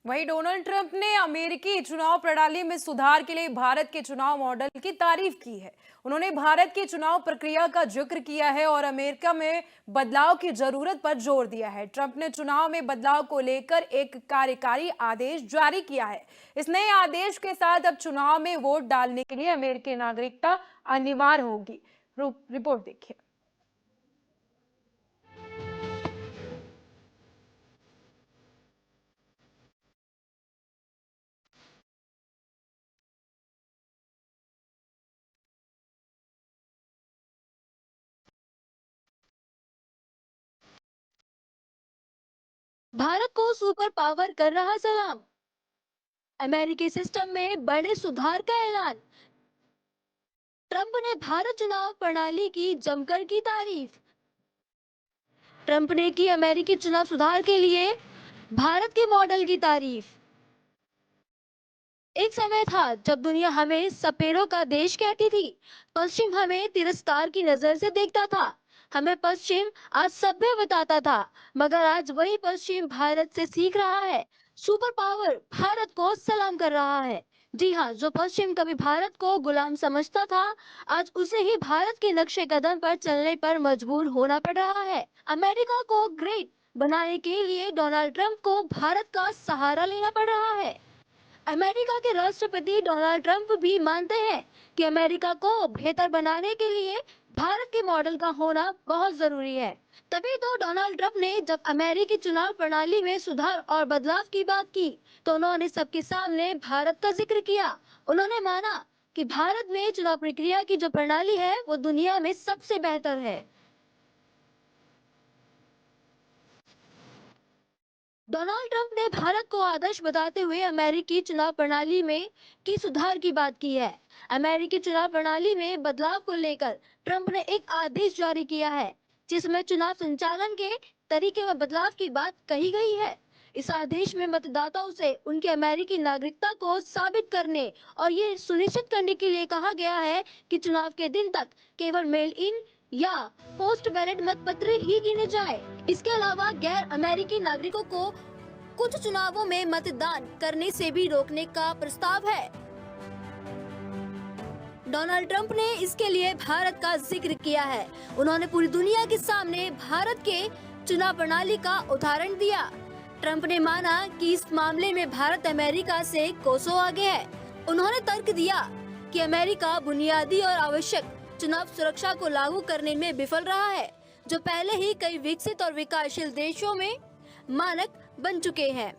वहीं Donald Trump ने अमेरिकी चुनाव प्रणाली में सुधार के लिए भारत के चुनाव मॉडल की तारीफ की है। उन्होंने भारत की चुनाव प्रक्रिया का जिक्र किया है और अमेरिका में बदलाव की जरूरत पर जोर दिया है। ट्रंप ने चुनाव में बदलाव को लेकर एक कार्यकारी आदेश जारी किया है। इस नए आदेश के साथ अब चुनाव में वोट डालने के लिए अमेरिकी नागरिकता अनिवार्य होगी। रिपोर्ट देखिए। भारत को सुपर पावर कर रहा सलाम। अमेरिकी सिस्टम में बड़े सुधार का ऐलान। ट्रंप ने भारत चुनाव प्रणाली की जमकर की तारीफ। ट्रंप ने की अमेरिकी चुनाव सुधार के लिए भारत के मॉडल की तारीफ। एक समय था जब दुनिया हमें सपेरों का देश कहती थी। पश्चिम हमें तिरस्कार की नजर से देखता था। हमें पश्चिम आज सभ्य बताता था, मगर आज वही पश्चिम भारत से सीख रहा है। सुपर पावर भारत को सलाम कर रहा है। जी हाँ, जो पश्चिम कभी भारत को गुलाम समझता था, आज उसे ही भारत के नक्शे कदम पर चलने पर मजबूर होना पड़ रहा है। अमेरिका को ग्रेट बनाने के लिए डोनाल्ड ट्रंप को भारत का सहारा लेना पड़ रहा है। अमेरिका के राष्ट्रपति डोनाल्ड ट्रंप भी मानते हैं कि अमेरिका को बेहतर बनाने के लिए भारत के मॉडल का होना बहुत जरूरी है। तभी तो डोनाल्ड ट्रंप ने जब अमेरिकी चुनाव प्रणाली में सुधार और बदलाव की बात की, तो उन्होंने सबके सामने भारत का जिक्र किया। उन्होंने माना कि भारत में चुनाव प्रक्रिया की जो प्रणाली है वो दुनिया में सबसे बेहतर है। डोनाल्ड ट्रंप ने भारत को आदर्श बताते हुए अमेरिकी चुनाव प्रणाली में की सुधार की बात की है। अमेरिकी चुनाव प्रणाली में बदलाव को लेकर ट्रंप ने एक आदेश जारी किया है, जिसमें चुनाव संचालन के तरीके में बदलाव की बात कही गई है। इस आदेश में मतदाताओं से उनकी अमेरिकी नागरिकता को साबित करने और ये सुनिश्चित करने के लिए कहा गया है कि चुनाव के दिन तक केवल मेल इन या पोस्ट बैलेट मतपत्र ही गिने जाए। इसके अलावा गैर अमेरिकी नागरिकों को कुछ चुनावों में मतदान करने से भी रोकने का प्रस्ताव है। डोनाल्ड ट्रंप ने इसके लिए भारत का जिक्र किया है। उन्होंने पूरी दुनिया के सामने भारत के चुनाव प्रणाली का उदाहरण दिया। ट्रंप ने माना कि इस मामले में भारत अमेरिका से कोसों आगे है। उन्होंने तर्क दिया कि अमेरिका बुनियादी और आवश्यक चुनाव सुरक्षा को लागू करने में विफल रहा है, जो पहले ही कई विकसित और विकासशील देशों में मानक बन चुके हैं।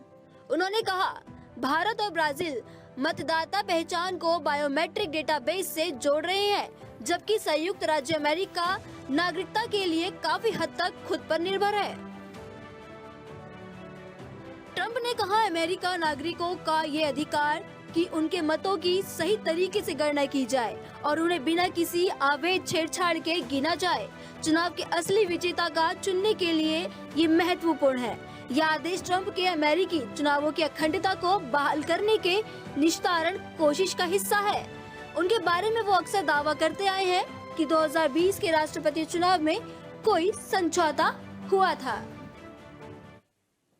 उन्होंने कहा, भारत और ब्राजील मतदाता पहचान को बायोमेट्रिक डेटाबेस से जोड़ रहे हैं, जबकि संयुक्त राज्य अमेरिका नागरिकता के लिए काफी हद तक खुद पर निर्भर है। ट्रंप ने कहा, अमेरिका नागरिकों का ये अधिकार कि उनके मतों की सही तरीके से गणना की जाए और उन्हें बिना किसी अवैध छेड़छाड़ के गिना जाए। चुनाव के असली विजेता का चुनने के लिए ये महत्वपूर्ण है। यह आदेश ट्रंप के अमेरिकी चुनावों की अखंडता को बहाल करने के निस्तारण कोशिश का हिस्सा है। उनके बारे में वो अक्सर दावा करते आए हैं कि 2020 के राष्ट्रपति चुनाव में कोई समझौता हुआ था।